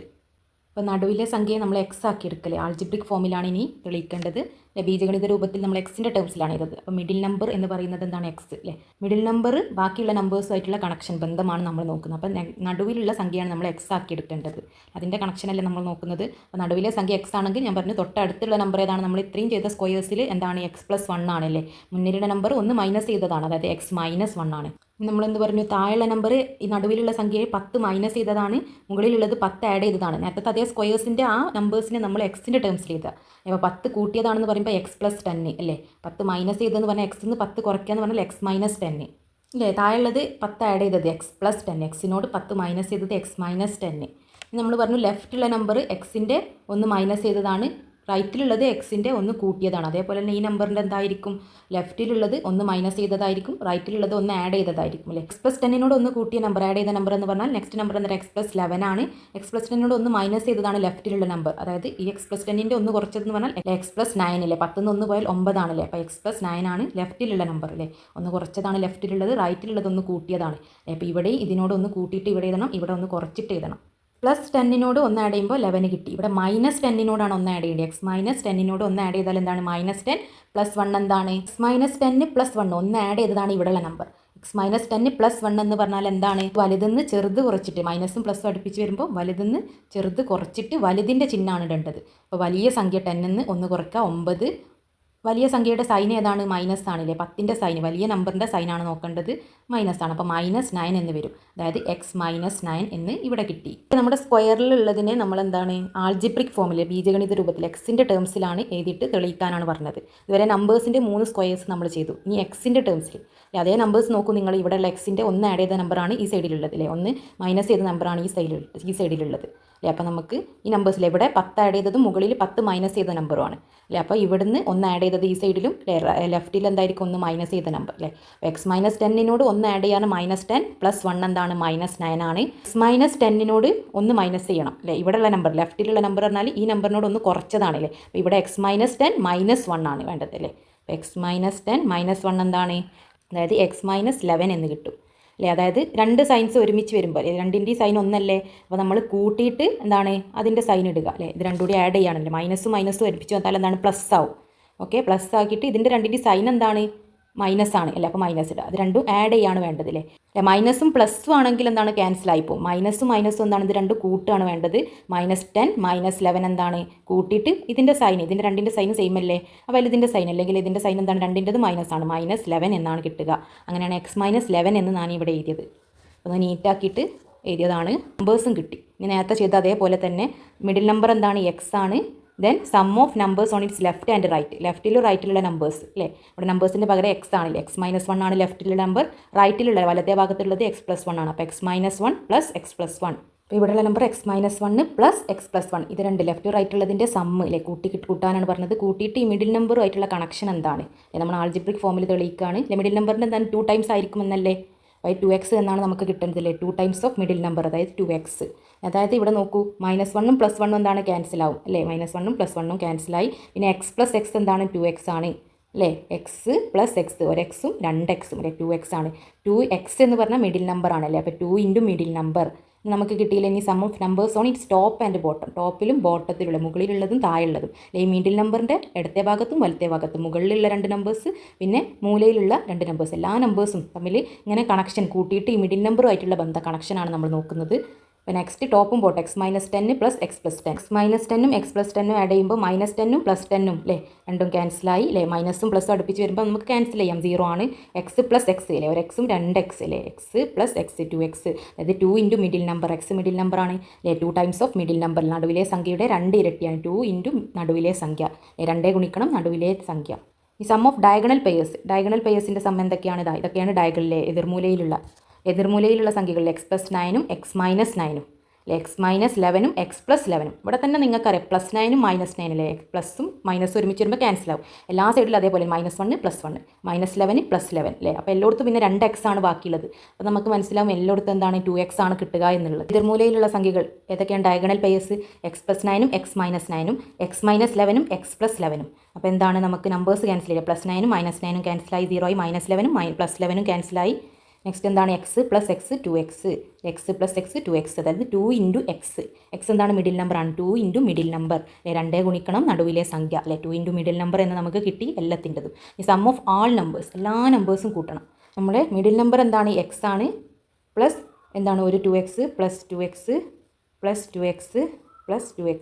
അപ്പോൾ നടുവിലെ സംഖ്യയെ നമ്മൾ എക്സ് ആക്കി എടുക്കല്ലേ, ആൾജിബ്രിക് ഫോമിലാണ് ഇനി തെളിയിക്കേണ്ടത്. ബീജഗണിത രൂപത്തിൽ നമ്മൾ എക്സിൻ്റെ ടേംസിലാണ് ചെയ്തത്. അപ്പോൾ മിഡിൽ നമ്പർ എന്ന് പറയുന്നത് എന്താണ്, എക്സ് അല്ലേ. മിഡിൽ നമ്പർ ബാക്കിയുള്ള നമ്പേഴ്സുമായിട്ടുള്ള കണക്ഷൻ ബന്ധമാണ് നമ്മൾ നോക്കുന്നത്. അപ്പോൾ നടുവിലുള്ള സംഖ്യയാണ് നമ്മൾ എക്സ് ആക്കി എടുക്കേണ്ടത്, അതിൻ്റെ കണക്ഷനല്ലേ നമ്മൾ നോക്കുന്നത്. അപ്പോൾ നടുവിലെ സംഖ്യ എക്സ് ആണെങ്കിൽ ഞാൻ പറഞ്ഞു തൊട്ടടുത്തുള്ള നമ്പർ ഏതാണ്, നമ്മൾ ഇത്രയും ചെയ്ത സ്ക്വയേഴ്സിൽ എന്താണ് x+1 ആണല്ലേ. മുന്നിലുള്ള നമ്പർ ഒന്ന് മൈനസ് ചെയ്തതാണ്, അതായത് x-1 ആണ്. നമ്മളെന്ത് പറഞ്ഞു, താഴെയുള്ള നമ്പർ ഈ നടുവിലുള്ള സംഖ്യയെ 10 മൈനസ് ചെയ്തതാണ്, മുകളിലുള്ളത് 10 ആഡ് ചെയ്തതാണ്. നേരത്തെ അതേ സ്ക്വയേഴ്സിൻ്റെ ആ നമ്പേഴ്സിനെ നമ്മൾ എക്സിൻ്റെ ടേംസിൽ ചെയ്താൽ. അപ്പോൾ 10 കൂട്ടിയതാണെന്ന് പറയുമ്പോൾ x+10 അല്ലേ, 10 മൈനസ് ചെയ്തതെന്ന് പറഞ്ഞാൽ എക്സിൽ നിന്ന് 10 കുറയ്ക്കുക എന്ന് പറഞ്ഞാൽ x-10. ഇല്ലേ താഴെയുള്ളത് 10 ആഡ് ചെയ്തത് എക്സ് പ്ലസ് 10, എക്സിനോട് 10 മൈനസ് ചെയ്തത് എക്സ് മൈനസ് 10. നമ്മൾ പറഞ്ഞു ലെഫ്റ്റുള്ള നമ്പർ എക്സിൻ്റെ ഒന്ന് മൈനസ് ചെയ്തതാണ്, റൈറ്റിലുള്ളത് എക്സിൻ്റെ ഒന്ന് കൂട്ടിയതാണ്. അതേപോലെ തന്നെ ഈ നമ്പറിൻ്റെ എന്തായിരിക്കും, ലെഫ്റ്റിലുള്ളത് ഒന്ന് മൈനസ് ചെയ്തതായിരിക്കും, റൈറ്റിലുള്ളത് ഒന്ന് ആഡ് ചെയ്തതായിരിക്കും അല്ലേ. എക്സ് പ്ലസ് 10നോട് ഒന്ന് കൂട്ടിയ നമ്പർ ആഡ് ചെയ്ത നമ്പർ എന്ന് പറഞ്ഞാൽ നെക്സ്റ്റ് നമ്പർ എന്താ എക്സ് പ്ലസ് 11 ആണ്. എക്സ് പ്ലസ് 10നോട് ഒന്ന് മൈനസ് ചെയ്തതാണ് ലെഫ്റ്റിലുള്ള നമ്പർ, അതായത് ഈ എക്സ് പ്ലസ് 10ൻ്റെ ഒന്ന് കുറച്ചതെന്ന് പറഞ്ഞാൽ എക്സ് പ്ലസ് 9 അല്ലേ, 10 1 പോയാൽ 9 ആണല്ലേ. അപ്പോൾ എക്സ് പ്ലസ് 9 ആണ് ലെഫ്റ്റിലുള്ള നമ്പർ അല്ലേ, ഒന്ന് കുറച്ചതാണ് ലെഫ്റ്റിലുള്ളത്, റൈറ്റിലുള്ളത് ഒന്ന് കൂട്ടിയതാണ്. അപ്പോൾ ഇവിടെ ഇതിനോട് ഒന്ന് കൂട്ടിയിട്ട് ഇവിടെ എഴുതണം, ഇവിടെ ഒന്ന് കുറച്ചിട്ട് എഴുതണം. പ്ലസ് 10നോട് ഒന്ന് ആഡ് ചെയ്യുമ്പോൾ 11 കിട്ടി. ഇവിടെ മൈനസ് 10നോടാണ് ഒന്ന് ആഡ് ചെയ്യേണ്ടത്. എക്സ് മൈനസ് 10നോട് ഒന്ന് ആഡ് ചെയ്താൽ എന്താണ് മൈനസ് 10 പ്ലസ് 1 എന്താണ് എക്സ് മൈനസ് 10 പ്ലസ് 1 ഒന്ന് ആഡ് ചെയ്തതാണ് ഇവിടെയുള്ള നമ്പർ. എക്സ് മൈനസ് 10 പ്ലസ് 1 എന്ന് പറഞ്ഞാൽ എന്താണ്, വലുതെന്ന് ചെറുത് കുറച്ചിട്ട്, മൈനസും പ്ലസും അടുപ്പിച്ച് വരുമ്പോൾ വലുതെന്ന് ചെറുത് കുറച്ചിട്ട് വലുതിൻ്റെ ചിഹ്നമാണ് ഇടേണ്ടത്. അപ്പോൾ വലിയ സംഖ്യ 10 ഒന്ന് കുറയ്ക്കുക 9. വലിയ സംഖ്യയുടെ സൈൻ ഏതാണ്, മൈനസ് ആണില്ലേ, 10ൻ്റെ സൈൻ വലിയ നമ്പറിൻ്റെ സൈനാണ് നോക്കേണ്ടത്, മൈനസ് ആണ്. അപ്പോൾ -9 എന്ന് വരും, അതായത് എക്സ് മൈനസ് 9 എന്ന് ഇവിടെ കിട്ടി. നമ്മുടെ സ്ക്വയറിലുള്ളതിനെ നമ്മൾ എന്താണ് ആൾജിബ്രിക് ഫോമിൽ ബീജഗണിത രൂപത്തിൽ എക്സിൻ്റെ ടേംസിലാണ് എഴുതിയിട്ട് തെളിയിക്കാനാണ് പറഞ്ഞത്. ഇതുവരെ നമ്പേഴ്സിൻ്റെ 3 സ്ക്വയേഴ്സ് നമ്മൾ ചെയ്തു. ഇനി എക്സിൻ്റെ ടേംസിൽ അതേ നമ്പേഴ്സ് നോക്കൂ നിങ്ങൾ. ഇവിടെയുള്ള എക്സിൻ്റെ ഒന്ന് ആഡ് ചെയ്ത നമ്പറാണ് ഈ സൈഡിലുള്ളത് അല്ലേ, ഒന്ന് മൈനസ് ചെയ്ത നമ്പറാണ് ഈ സൈഡിലുള്ളത് അല്ലേ. അപ്പോൾ നമുക്ക് ഈ നമ്പേഴ്സിൽ ഇവിടെ 10 ആഡ് ചെയ്തതും മുകളിൽ 10 മൈനസ് ചെയ്ത നമ്പറുമാണ് അല്ലേ. അപ്പോൾ ഇവിടുന്ന് ഒന്ന് ആഡ് ചെയ്തത് ഈ സൈഡിലും ലെഫ്റ്റിൽ എന്തായിരിക്കും ഒന്ന് മൈനസ് ചെയ്ത നമ്പർ അല്ലേ. എക്സ് മൈനസ് 10നോട് ഒന്ന് ആഡ് ചെയ്യാണ് -10 പ്ലസ് 1 എന്താണ് -9 ആണ്. എക്സ് മൈനസ് 10നോട് ഒന്ന് മൈനസ് ചെയ്യണം അല്ലേ. ഇവിടെയുള്ള നമ്പർ ലെഫ്റ്റിലുള്ള നമ്പർ പറഞ്ഞാൽ ഈ നമ്പറിനോട് ഒന്ന് കുറച്ചതാണ് അല്ലേ. അപ്പോൾ ഇവിടെ എക്സ് മൈനസ് 10 -1 ആണ് വേണ്ടത് അല്ലേ. എക്സ് മൈനസ് 10 -1 എന്താണ്, അതായത് എക്സ് മൈനസ് 11 എന്ന് കിട്ടും അല്ലേ. അതായത് രണ്ട് സൈൻസ് ഒരുമിച്ച് വരുമ്പോൾ രണ്ടിൻ്റെയും സൈൻ ഒന്നല്ലേ, അപ്പോൾ നമ്മൾ കൂട്ടിയിട്ട് എന്താണ് അതിൻ്റെ സൈൻ ഇടുക അല്ലേ. ഇത് രണ്ടും കൂടി ആഡ് ചെയ്യാണല്ലോ, മൈനസും ഒരുമിച്ച് വന്നാൽ എന്താണ് പ്ലസ് ആവും. ഓക്കെ, പ്ലസ് ആക്കിയിട്ട് ഇതിൻ്റെ രണ്ടിൻ്റെ സൈൻ എന്താണ് മൈനസ് ആണ് അല്ലേ. അപ്പോൾ മൈനസ് ഇടുക, അത് രണ്ടും ആഡ് ചെയ്യാണ് വേണ്ടത് അല്ലേ. മൈനസും പ്ലസ്സും ആണെങ്കിൽ എന്താണ് ക്യാൻസൽ ആയിപ്പോവും. മൈനസും എന്താണ് ഇത് രണ്ടും കൂട്ടാണ് വേണ്ടത്. -10 -11 എന്താണ് കൂട്ടിയിട്ട് ഇതിൻ്റെ സൈൻ, ഇതിൻ്റെ രണ്ടിൻ്റെ സൈൻ സെയിം അല്ലേ. അപ്പോൾ ഇതിൻ്റെ സൈൻ അല്ലെങ്കിൽ ഇതിൻ്റെ സൈൻ എന്താണ് രണ്ടിൻ്റെത് മൈനസ് ആണ്, -11 എന്നാണ് കിട്ടുക. അങ്ങനെയാണ് എക്സ് മൈനസ് 11 എന്ന് ഞാൻ ഇവിടെ എഴുതിയത്. ഒന്ന് നീറ്റാക്കിയിട്ട് എഴുതിയതാണ്. നമ്പേഴ്സും കിട്ടി. ഇനി നേരത്തെ ചെയ്ത അതേപോലെ തന്നെ മിഡിൽ നമ്പർ എന്താണ് എക്സ് ആണ്. Then sum of numbers on its left and right, ലെഫ്റ്റിലും റൈറ്റിലുള്ള നമ്പേഴ്സ് അല്ലേ. ഇവിടെ നമ്പേഴ്സിൻ്റെ പകരം എക്സ് ആണല്ലേ, എക്സ് മൈനസ് 1 ആണ് ലെഫ്റ്റിലുള്ള നമ്പർ, റൈറ്റിലുള്ള വലത്തേ ഭാഗത്തുള്ളത് എക്സ് പ്ലസ് 1 ആണ്. അപ്പോൾ X minus 1 plus x plus 1. അപ്പോൾ ഇവിടെയുള്ള number X minus 1 plus x plus 1, ഇത് രണ്ട് ലെഫ്റ്റ് റൈറ്റ് ഉള്ളതിൻ്റെ സമ്മ് അല്ലേ, കൂട്ടാനാണ് പറഞ്ഞത്. കൂട്ടിയിട്ട് ഈ മിഡിൽ നമ്പറുമായിട്ടുള്ള കണക്ഷൻ എന്താണ് നമ്മൾ ആൾജിബ്രിക് ഫോമിൽ തെളിയിക്കുകയാണ്. മിഡിൽ നമ്പറിൻ്റെ എന്താണ് 2 ടൈംസ് ആയിരിക്കും എന്നല്ലേ. 2x എന്നാണ് നമുക്ക് കിട്ടുന്നത് അല്ലേ, 2 ടൈംസ് ഓഫ് മിഡിൽ നമ്പർ, അതായത് 2x. അതായത് ഇവിടെ നോക്കൂ -1 പ്ലസ് 1 എന്താണ് ക്യാൻസൽ ആവും അല്ലേ, -1 പ്ലസ് 1 ക്യാൻസലായി. പിന്നെ എക്സ് പ്ലസ് എക്സ് എന്താണ് 2x ആണ് അല്ലേ. എക്സ് പ്ലസ് എക്സ്, ഒരു എക്സും 2 എക്സും അല്ലേ, 2x ആണ്. 2x എന്ന് പറഞ്ഞാൽ മിഡിൽ നമ്പർ ആണല്ലേ. അപ്പോൾ 2 ഇൻറ്റു മിഡിൽ നമ്പർ നമുക്ക് കിട്ടിയില്ല. ഇനി sum of numbers on its top and bottom, ടോപ്പിലും ബോട്ടത്തിലുള്ള മുകളിലുള്ളതും താഴെയുള്ളതും അല്ലെ. ഈ മിഡിൽ നമ്പറിൻ്റെ ഇടത്തെ ഭാഗത്തും വലത്തെ ഭാഗത്തും മുകളിലുള്ള 2 നമ്പേഴ്സ് പിന്നെ മൂലയിലുള്ള 2 നമ്പേഴ്സ്, എല്ലാ നമ്പേഴ്സും തമ്മിൽ ഇങ്ങനെ കണക്ഷൻ കൂട്ടിയിട്ട് ഈ മിഡിൽ നമ്പറുമായിട്ടുള്ള കണക്ഷനാണ് നമ്മൾ നോക്കുന്നത്. അപ്പോൾ നെക്സ്റ്റ് ടോപ്പും bottom x minus 10 plus x plus 10, x minus 10ഉം എക്സ് പ്ലസ് 10ഉം ആഡ് ചെയ്യുമ്പോൾ -10ഉം പ്ലസ് 10ഉം അല്ലേ രണ്ടും ക്യാൻസലായി അല്ലേ. മൈനസും പ്ലസും അടുപ്പിച്ച് വരുമ്പോൾ നമുക്ക് ക്യാൻസൽ ചെയ്യാം, 0 ആണ്. എക്സ് പ്ലസ് എക്സ് അല്ലേ, ഒരു എക്സും 2 എക്സ് അല്ലേ, എക്സ് പ്ലസ് എക്സ് 2x, അതായത് 2 into middle number, X middle number ആണ് അല്ലേ. 2 ടൈംസ് ഓഫ് മിഡിൽ നമ്പർ, നടുവിലെ സംഖ്യയുടെ 2 ഇരട്ടിയാണ്. 2 ഇൻറ്റു നടുവിലെ സംഖ്യ, 2 ഗുണിക്കണം നടുവിലെ സംഖ്യ. ഈ സം ഓഫ് ഡയഗണൽ പെയേഴ്സിൻ്റെ സം എന്തൊക്കെയാണ്, ഇതൊക്കെയാണ് ഡയഗണലിലെ എതിർമൂലയിലുള്ള സംഖ്യകളിൽ എക്സ് പ്ലസ് 9ഉം എക്സ് മൈനസ് 9ഉം എക്സ് മൈനസ് 11ഉം എക്സ് പ്ലസ് 11ഉം. ഇവിടെ തന്നെ നിങ്ങൾക്കറിയാം +9ഉം -9 അല്ലേ, പ്ലസും മൈനസും ഒരുമിച്ച് വരുമ്പോൾ ക്യാൻസൽ ആവും. എല്ലാ സൈഡിലും അതേപോലെ -1 + 1, -11 + 11 അല്ലേ. അപ്പോൾ എല്ലായിടത്തും പിന്നെ 2x ആണ് ബാക്കിയുള്ളത്. അപ്പോൾ നമുക്ക് മനസ്സിലാവും എല്ലായിടത്തും എന്താണ് 2x ആണ് കിട്ടുക എന്നുള്ളത്. എതിർമൂലയിലുള്ള സംഖ്യകൾ ഏതൊക്കെയാണ് ഡയഗണൽ പെയേഴ്സ്, എക്സ് പ്ലസ് 9ഉം എക്സ് മൈനസ് 9ഉം എക്സ് മൈനസ് 11ഉം എക്സ് പ്ലസ് 11ഉം. അപ്പോൾ എന്താണ് നമുക്ക് നമ്പേഴ്സ് ക്യാൻസൽ ചെയ്യുക, +9ഉം -9ഉം ക്യാൻസലായി 0 ആയി, -11ഉം +11ഉം ക്യാൻസലായി. നെക്സ്റ്റ് എന്താണ് X plus X 2x, X plus X 2x, അതായത് 2 ഇൻറ്റു എക്സ്. എക്സ് എന്താണ് മിഡിൽ നമ്പറാണ്, 2 ഇൻറ്റു മിഡിൽ നമ്പർ അല്ലെ, 2 ഗുണിക്കണം നടുവിലെ സംഖ്യ അല്ലെ. 2 ഇൻറ്റു മിഡിൽ നമ്പർ എന്ന് നമുക്ക് കിട്ടി എല്ലാത്തിൻ്റെതും. ഈ സം ഓഫ് ആൾ നമ്പേഴ്സ്, എല്ലാ നമ്പേഴ്സും കൂട്ടണം. നമ്മുടെ മിഡിൽ നമ്പർ എന്താണ് എക്സ് ആണ്, പ്ലസ് എന്താണ് ഒരു 2x plus 2x plus 2x plus 2x.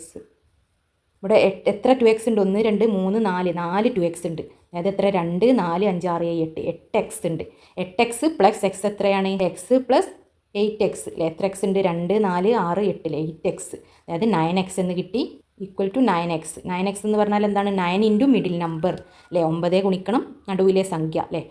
ഇവിടെ എത്ര 2x ഉണ്ട്, 1 2 3 4 2x ഉണ്ട്. അതായത് എത്ര 2 4 5 6 7 8 8x ഉണ്ട്. 8x പ്ലസ് x എത്രയാണ്, x പ്ലസ് 8x അല്ലേ. എത്ര x ഉണ്ട്, 2 4 6 8 8x, അതായത് 9x എന്ന് കിട്ടി, ഈക്വൽ ടു 9x. 9x എന്ന് പറഞ്ഞാൽ എന്താണ് 9 ഇൻറ്റു മിഡിൽ നമ്പർ അല്ലേ, 9 ഗുണിക്കണം നടുവിലെ സംഖ്യ അല്ലേ.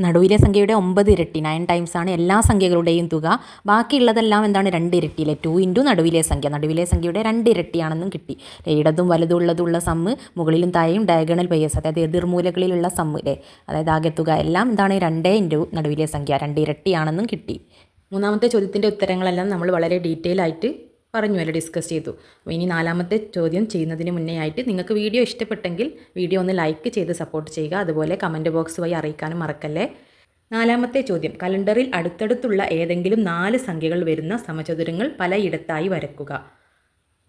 നടുവിലെ സംഖ്യയുടെ 9 ഇരട്ടി 9 ടൈംസ് ആണ് എല്ലാ സംഖ്യകളുടെയും തുക. ബാക്കിയുള്ളതെല്ലാം എന്താണ് 2 ഇരട്ടിയിലെ 2 ഇൻറ്റു നടുവിലെ സംഖ്യയുടെ 2 ഇരട്ടിയാണെന്നും കിട്ടി. ഇടതും വലതും ഉള്ളതുള്ള സമ്മ്, മുകളിലും താഴെയും ഡയഗണൽ ബയേഴ്സ് അതായത് എതിർമൂലകളിലുള്ള സമ്മ് അതായത് ആകെ തുക എല്ലാം എന്താണ് 2 ഇൻറ്റു നടുവിലെ സംഖ്യ 2 ഇരട്ടിയാണെന്നും കിട്ടി. മൂന്നാമത്തെ ചോദ്യത്തിൻ്റെ ഉത്തരങ്ങളെല്ലാം നമ്മൾ വളരെ ഡീറ്റെയിൽ ആയിട്ട് ഡിസ്കസ് ചെയ്തു. ഇനി നാലാമത്തെ ചോദ്യം ചെയ്യുന്നതിന് മുന്നേ ആയിട്ട് നിങ്ങൾക്ക് വീഡിയോ ഇഷ്ടപ്പെട്ടെങ്കിൽ വീഡിയോ ഒന്ന് ലൈക്ക് ചെയ്ത് സപ്പോർട്ട് ചെയ്യുക. അതുപോലെ കമൻറ്റ് ബോക്സ് വഴി അറിയിക്കാനും മറക്കല്ലേ. നാലാമത്തെ ചോദ്യം, കലണ്ടറിൽ അടുത്തടുത്തുള്ള ഏതെങ്കിലും 4 സംഖ്യകൾ വരുന്ന സമചതുരങ്ങൾ പലയിടത്തായി വരക്കുക.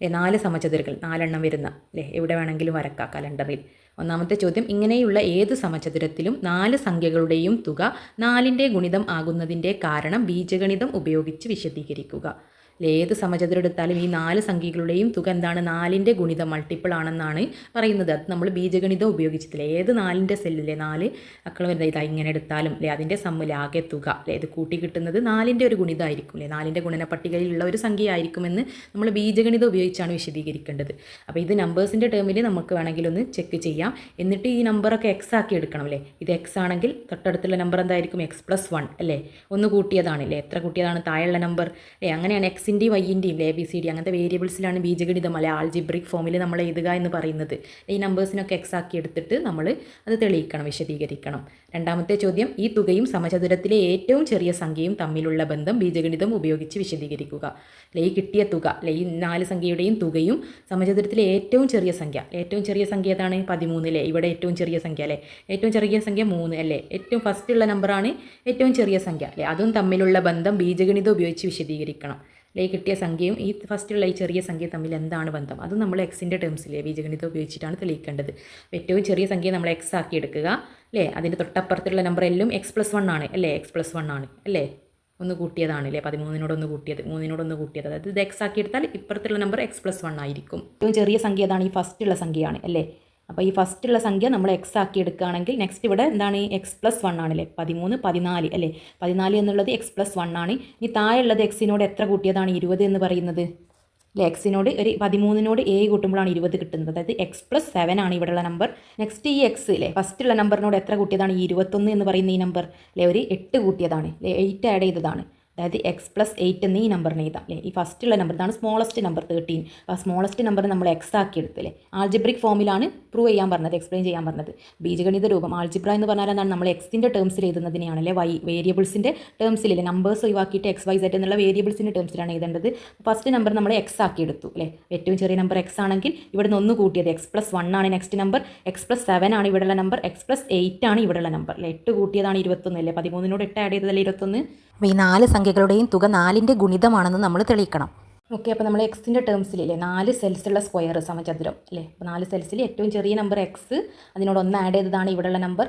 4 സമചതുരങ്ങൾ 4 എണ്ണം വരുന്ന എവിടെ വേണമെങ്കിലും വരക്കാം കലണ്ടറിൽ. ഒന്നാമത്തെ ചോദ്യം, ഇങ്ങനെയുള്ള ഏത് സമചതുരത്തിലും 4 സംഖ്യകളുടെയും തുക 4ൻ്റെ ഗുണിതം ആകുന്നതിൻ്റെ കാരണം ബീജഗണിതം ഉപയോഗിച്ച് വിശദീകരിക്കുക. ഏത് സമചതുരം എടുത്താലും ഈ 4 സംഖ്യകളുടെയും തുക എന്താണ് 4ൻ്റെ ഗുണിതം മൾട്ടിപ്പിൾ ആണെന്നാണ് പറയുന്നത്. അത് നമ്മൾ ബീജഗണിതം ഉപയോഗിച്ചിട്ടില്ല. ഏത് 4ൻ്റെ സെല്ലിലെ 4 അക്കൾ വരുന്നത് ഇതാ ഇങ്ങനെ എടുത്താലും അതിൻ്റെ സമ്മിലെ ആകെ തുക ഇത് കൂട്ടി കിട്ടുന്നത് 4ൻ്റെ ഒരു ഗുണിതമായിരിക്കും 4ൻ്റെ ഗുണന പട്ടികയിലുള്ള ഒരു സംഖ്യ ആയിരിക്കുമെന്ന് നമ്മൾ ബീജഗണിതം ഉപയോഗിച്ചാണ് വിശദീകരിക്കേണ്ടത്. അപ്പോൾ ഇത് നമ്പേഴ്സിൻ്റെ ടേമിൽ നമുക്ക് വേണമെങ്കിൽ ഒന്ന് ചെക്ക് ചെയ്യാം. എന്നിട്ട് ഈ നമ്പറൊക്കെ എക്സ് ആക്കി എടുക്കണം ഇത് എക്സ് ആണെങ്കിൽ തൊട്ടടുത്തുള്ള നമ്പർ എന്തായിരിക്കും x+1 ഒന്ന് കൂട്ടിയതാണ് എത്ര കൂട്ടിയതാണ് താഴെയുള്ള നമ്പർ അങ്ങനെയാണ് എക്സിൻ്റെയും വൈൻ്റെയും ABCD അങ്ങനത്തെ വേരിയബിൾസിലാണ് ബീജഗണിതം ആൾജിബ്രിക് ഫോമിൽ നമ്മൾ എഴുതുക എന്ന് പറയുന്നത്. ഈ നമ്പേഴ്സിനൊക്കെ എക്സ് ആക്കി എടുത്തിട്ട് നമ്മൾ അത് തെളിയിക്കണം, വിശദീകരിക്കണം. രണ്ടാമത്തെ ചോദ്യം, ഈ തുകയും സമചതുരത്തിലെ ഏറ്റവും ചെറിയ സംഖ്യയും തമ്മിലുള്ള ബന്ധം ബീജഗണിതം ഉപയോഗിച്ച് വിശദീകരിക്കുക. ഈ കിട്ടിയ തുക ഈ 4 സംഖ്യയുടെയും തുകയും സമചതുരത്തിലെ ഏറ്റവും ചെറിയ സംഖ്യ ഏതാണ് 13 ഇവിടെ ഏറ്റവും ചെറിയ സംഖ്യ ഏറ്റവും ചെറിയ സംഖ്യ 3 ഏറ്റവും ഫസ്റ്റുള്ള നമ്പറാണ് ഏറ്റവും ചെറിയ സംഖ്യ അതും തമ്മിലുള്ള ബന്ധം ബീജഗണിതം ഉപയോഗിച്ച് വിശദീകരിക്കണം. കിട്ടിയ സംഖ്യയും ഈ ഫസ്റ്റുള്ള ഈ ചെറിയ സംഖ്യ തമ്മിൽ എന്താണ് ബന്ധം അത് നമ്മൾ എക്സിൻ്റെ ടേംസിൽ ബീജഗണിതം ഉപയോഗിച്ചിട്ടാണ് തെളിയിക്കേണ്ടത്. ഏറ്റവും ചെറിയ സംഖ്യ നമ്മൾ എക്സ് ആക്കി എടുക്കുക അതിൻ്റെ തൊട്ടപ്പുറത്തുള്ള നമ്പർ എല്ലാം x+1 ആണ് x+1 ആണ് ഒന്ന് കൂട്ടിയതാണ് 13നോട് ഒന്ന് കൂട്ടിയത് 3നോട് ഒന്ന് കൂട്ടിയത് അതായത് ഇത് എക്സ് ആക്കി എടുത്താൽ ഇപ്പുറത്തുള്ള നമ്പർ x+1 ആയിരിക്കും. ഏറ്റവും ചെറിയ സംഖ്യ ഏതാണ് ഈ ഫസ്റ്റുള്ള സംഖ്യയാണ് അപ്പോൾ ഈ ഫസ്റ്റുള്ള സംഖ്യ നമ്മൾ എക്സ് ആക്കി എടുക്കുകയാണെങ്കിൽ നെക്സ്റ്റ് ഇവിടെ എന്താണ് x+1 ആണ് 13 14 14 എന്നുള്ളത് x+1 ആണ്. ഇനി താഴെയുള്ളത് എക്സിനോട് എത്ര കൂട്ടിയതാണ് 20 എന്ന് പറയുന്നത് എക്സിനോട് ഒരു 13നോട് 7 കൂട്ടുമ്പോഴാണ് 20 കിട്ടുന്നത്. അതായത് x+7 ആണ് ഇവിടെയുള്ള നമ്പർ. നെക്സ്റ്റ് ഈ എക്സ് ഫസ്റ്റുള്ള നമ്പറിനോട് എത്ര കൂട്ടിയതാണ് 21 എന്ന് പറയുന്ന ഈ നമ്പർ ഒരു 8 കൂട്ടിയതാണ് 8 ആഡ് ചെയ്തതാണ്. അതായത് x+8 എന്ന് ഈ നമ്പറിന് എഴുതാം ഈ ഫസ്റ്റുള്ള നമ്പർ ഇതാണ് സ്മോളസ്റ്റ് നമ്പർ 13. ആ സ്മോളസ്റ്റ് നമ്പർ നമ്മൾ എക്സ് ആക്കി എടുത്ത് ആൾജിബ്രിക് ഫോമിലാണ് പ്രൂവ് ചെയ്യാൻ പറഞ്ഞത്, എക്സ്പ്ലെയിൻ ചെയ്യാൻ പറഞ്ഞത്. ബീജഗണിത രൂപം ആൾജിബ്ര എന്ന് പറഞ്ഞാൽ എന്താണ് നമ്മൾ എക്സിൻ്റെ ടേംസിൽ എഴുതുന്നതിനെയാണ് വേരിയബിൾസിൻ്റെ ടേംസിൽ നമ്പേഴ്സ് ഒഴിവാക്കിയിട്ട് XYZ എന്നുള്ള വേരിയബിൾസിൻ്റെ ടേംസിലാണ് എഴുതേണ്ടത്. ഫസ്റ്റ് നമ്പർ നമ്മൾ എക്സ് ആക്കി എടുത്തു ഏറ്റവും ചെറിയ നമ്പർ എക്സ് ആണെങ്കിൽ ഇവിടെ നിന്ന് ഒന്ന് കൂട്ടിയത് x+1 ആണ് നെക്സ്റ്റ് നമ്പർ, x+7 ആണ് ഇവിടെയുള്ള നമ്പർ, x+8 ആണ് ഇവിടെയുള്ള നമ്പർ 8 കൂട്ടിയതാണ് 21 13നോട് 8 ആഡ് ചെയ്തതല്ലേ 21. അപ്പോൾ ഈ 4 സംഖ്യകളുടെയും തുക 4ൻ്റെ ഗുണിതമാണെന്ന് നമ്മൾ തെളിയിക്കണം. ഓക്കെ, അപ്പോൾ നമ്മൾ എക്സിൻ്റെ ടേംസിൽ 4 സെൽസുള്ള സ്ക്വയർ സമചതുരം അപ്പോൾ 4 സെൽസിൽ ഏറ്റവും ചെറിയ നമ്പർ എക്സ് അതിനോട് 1 ആഡ് ചെയ്തതാണ് ഇവിടെയുള്ള നമ്പർ,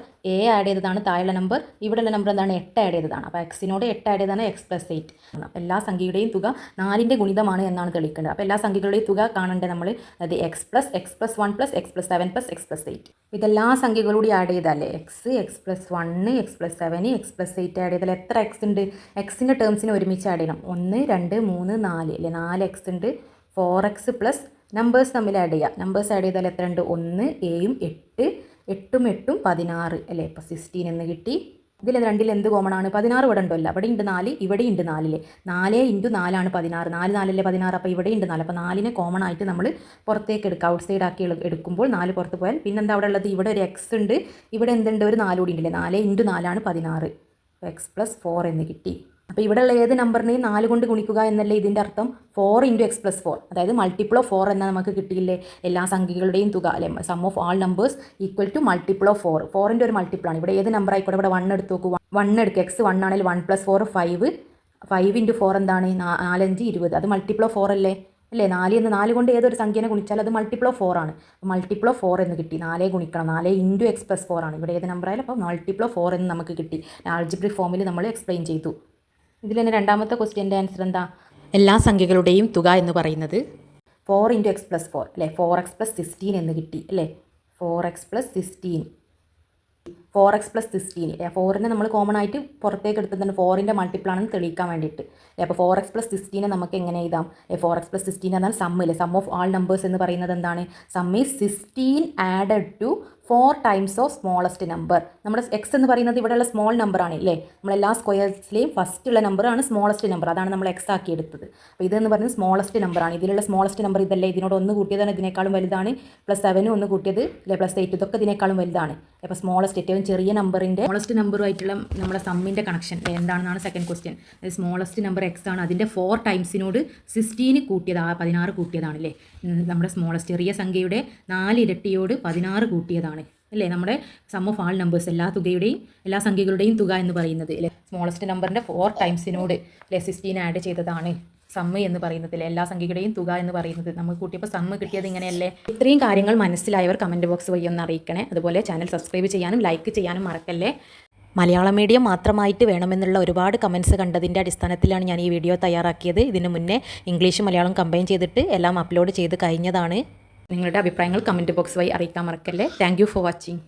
ആഡ് ചെയ്തതാണ് താഴെയുള്ള നമ്പർ, ഇവിടെയുള്ള നമ്പർ എന്താണ് 8 ആഡ് ചെയ്തതാണ്. അപ്പോൾ എക്സിനോട് 8 ആഡ് ചെയ്തതാണ് x+8. അപ്പോൾ എല്ലാ സംഖ്യയുടെയും തുക 4ൻ്റെ ഗുണിതമാണ് എന്നാണ് തെളിയിക്കേണ്ടത്. അപ്പോൾ എല്ലാ സംഖ്യകളുടെയും തുക കാണേണ്ടത് നമ്മൾ അതായത് x+1 x+7 x+8 ഇതെല്ലാ സംഖ്യകളൂടി ആഡ് ചെയ്താലേ x+1 x+7 x+8 ആഡ് ചെയ്താൽ എത്ര എക്സ് ഉണ്ട് എക്സിൻ്റെ ടേംസിന് ഒരുമിച്ച് ആഡ് ചെയ്യണം 1 2 3 4 4 എക്സ് ഉണ്ട്. 4x പ്ലസ് നമ്പേഴ്സ് തമ്മിൽ ആഡ് ചെയ്യുക. നമ്പേഴ്സ് ആഡ് ചെയ്താൽ എത്ര ഉണ്ട് 1 7 8 8 8 16 ഇപ്പോൾ 16 എന്ന് കിട്ടി. ഇതിൽ രണ്ടിൽ എന്ത് കോമൺ ആണ് 16 ഇവിടെ ഉണ്ടല്ലോ അവിടെ ഉണ്ട് 4 ഇവിടെ ഉണ്ട് 4 4 × 4 ആണ് 16 4 4 16 അപ്പോൾ ഇവിടെ ഉണ്ട് 4 അപ്പോൾ 4നെ കോമൺ ആയിട്ട് നമ്മൾ പുറത്തേക്ക് എടുക്കുക ഔട്ട് സൈഡ് ആക്കി എടുക്കുമ്പോൾ 4 പുറത്ത് പോയാൽ പിന്നെന്താ അവിടെ ഉള്ളത് ഇവിടെ ഒരു എക്സ് ഉണ്ട് ഇവിടെ എന്തുണ്ട് ഒരു 4 കൂടി ഉണ്ടല്ലേ 4 × 4 ആണ് 16 x+4 എന്ന് കിട്ടി. അപ്പോൾ ഇവിടെയുള്ള ഏത് നമ്പറിനെയും 4 കൊണ്ട് ഗുണിക്കുക എന്നല്ലേ ഇതിൻ്റെ അർത്ഥം 4 × x+4 അതായത് മൾട്ടിപ്പിൾ ഓഫ് 4 എന്നാൽ നമുക്ക് കിട്ടിയില്ലേ എല്ലാ സംഖ്യകളുടെയും തുക sum of all numbers equal to multiple of 4 4ൻ്റെ ഒരു മൾട്ടിപ്പിളാണ്. ഇവിടെ ഏത് നമ്പർ ആയിക്കോട്ടെ ഇവിടെ 1 എടുത്ത് നോക്കുക 1 എടുക്കുക x 1 ആണെങ്കിൽ 1 + 4 5 5 × 4 എന്താണ് 4 5 20 അത് മൾട്ടിപ്പിൾ ഓഫ് 4 അല്ലേ 4 എന്ന് 4 കൊണ്ട് ഏതൊരു സംഖ്യനെ ഗുണിച്ചാൽ അത് മൾട്ടിപ്പിൾ ഓഫ് 4 ആണ്. മൾട്ടിപ്പിൾ ഓഫ് 4 എന്ന് കിട്ടി 4 ഗുണിക്കണം 4 × x+4 ആണ് ഇവിടെ ഏത് നമ്പർ ആയാലും അപ്പോൾ മൾട്ടിപ്പിൾ ഓഫ് 4 എന്ന് നമുക്ക് കിട്ടി. ആൾജിബ്രിക് ഫോമിൽ നമ്മൾ എക്സ്പ്ലെയിൻ ചെയ്തു. ഇതിൽ തന്നെ രണ്ടാമത്തെ ക്വസ്റ്റ്യൻ്റെ ആൻസർ എന്താ എല്ലാ സംഖ്യകളുടെയും തുക എന്ന് പറയുന്നത് 4 × x+4 4x + 16 എന്ന് കിട്ടി 4x + 16 4x + 16 4നെ നമ്മൾ കോമൺ ആയിട്ട് പുറത്തേക്ക് എടുത്തതാണ് 4ൻ്റെ മൾട്ടിപ്പിളാണെന്ന് തെളിയിക്കാൻ വേണ്ടിയിട്ട് അപ്പോൾ 4x + 16 നമുക്ക് എങ്ങനെ എഴുതാം 4x + 16 എന്നാൽ സം ഓഫ് ആൾ നമ്പേഴ്സ് എന്ന് പറയുന്നത് എന്താണ് sum is 16 added to 4 times of smallest number. നമ്മുടെ എക്സ് എന്ന് പറയുന്നത് ഇവിടെയുള്ള സ്മോൾ നമ്പർ ആണ് അല്ലേ. നമ്മളെല്ലാ സ്ക്വയേഴ്സിലെയും ഫസ്റ്റുള്ള നമ്പറാണ് സ്മോളസ്റ്റ് നമ്പർ. അതാണ് നമ്മൾ എക്സ് ആക്കി എടുത്തത്. അപ്പോൾ ഇതെന്ന് പറയുന്നത് സ്മോളസ്റ്റ് നമ്പറാണ്. ഇതിലുള്ള സ്മോളസ്റ്റ് നമ്പർ ഇതല്ലേ. ഇതിനോട് 1 കൂട്ടിയതാണ് ഇതിനേക്കാളും വലുതാണ്. +7 1 കൂട്ടിയത് അല്ലെ +8 ഇതൊക്കെ ഇതിനേക്കാളും വലുതാണ്. അപ്പോൾ സ്മോളസ്റ്റ് ഏറ്റവും ചെറിയ നമ്പറിൻ്റെ സ്മോളസ്റ്റ് നമ്പറുമായിട്ടുള്ള നമ്മുടെ സമ്മിൻ്റെ കണക്ഷൻ എന്താണെന്നാണ് second question. Smallest number X ആണ്. അതിൻ്റെ 4 ടൈംസിനോട് 16 കൂട്ടിയത് 16 കൂട്ടിയതാണല്ലേ. നമ്മുടെ സ്മോളസ്റ്റ് ചെറിയ സംഖ്യയുടെ 4 ഇരട്ടിയോട് 16 കൂട്ടിയതാണ് അല്ലേ. നമ്മുടെ സം ഓഫ് ആൾ നമ്പേഴ്സ് എല്ലാ തുകയുടെയും എല്ലാ സംഖ്യകളുടെയും തുക എന്ന് പറയുന്നത് അല്ലേ. സ്മോളസ്റ്റ് നമ്പറിൻ്റെ 4 ടൈംസിനോട് അല്ലേ 16 ആഡ് ചെയ്തതാണ് സമ്മ് എന്ന് പറയുന്നത് അല്ലേ. എല്ലാ സംഖ്യയുടെയും തുക എന്ന് പറയുന്നത് നമ്മൾ കൂട്ടിയപ്പോൾ സമ്മ് കിട്ടിയത് ഇങ്ങനെയല്ലേ. ഇത്രയും കാര്യങ്ങൾ മനസ്സിലായവർ കമൻറ്റ് ബോക്സ് വഴി ഒന്ന് അറിയിക്കണേ. അതുപോലെ ചാനൽ സബ്സ്ക്രൈബ് ചെയ്യാനും ലൈക്ക് ചെയ്യാനും മറക്കല്ലേ. മലയാളം മീഡിയം മാത്രമായിട്ട് വേണമെന്നുള്ള ഒരുപാട് കമൻസ് കണ്ടതിൻ്റെ അടിസ്ഥാനത്തിലാണ് ഞാൻ ഈ വീഡിയോ തയ്യാറാക്കിയത്. ഇതിന് മുന്നേ ഇംഗ്ലീഷും മലയാളം കമ്പൈൻ ചെയ്തിട്ട് എല്ലാം അപ്ലോഡ് ചെയ്ത് കഴിഞ്ഞതാണ്. നിങ്ങളുടെ അഭിപ്രായങ്ങൾ കമൻറ്റ് ബോക്സ് വഴി അറിയിക്കാൻ മറക്കല്ലേ. Thank you for watching.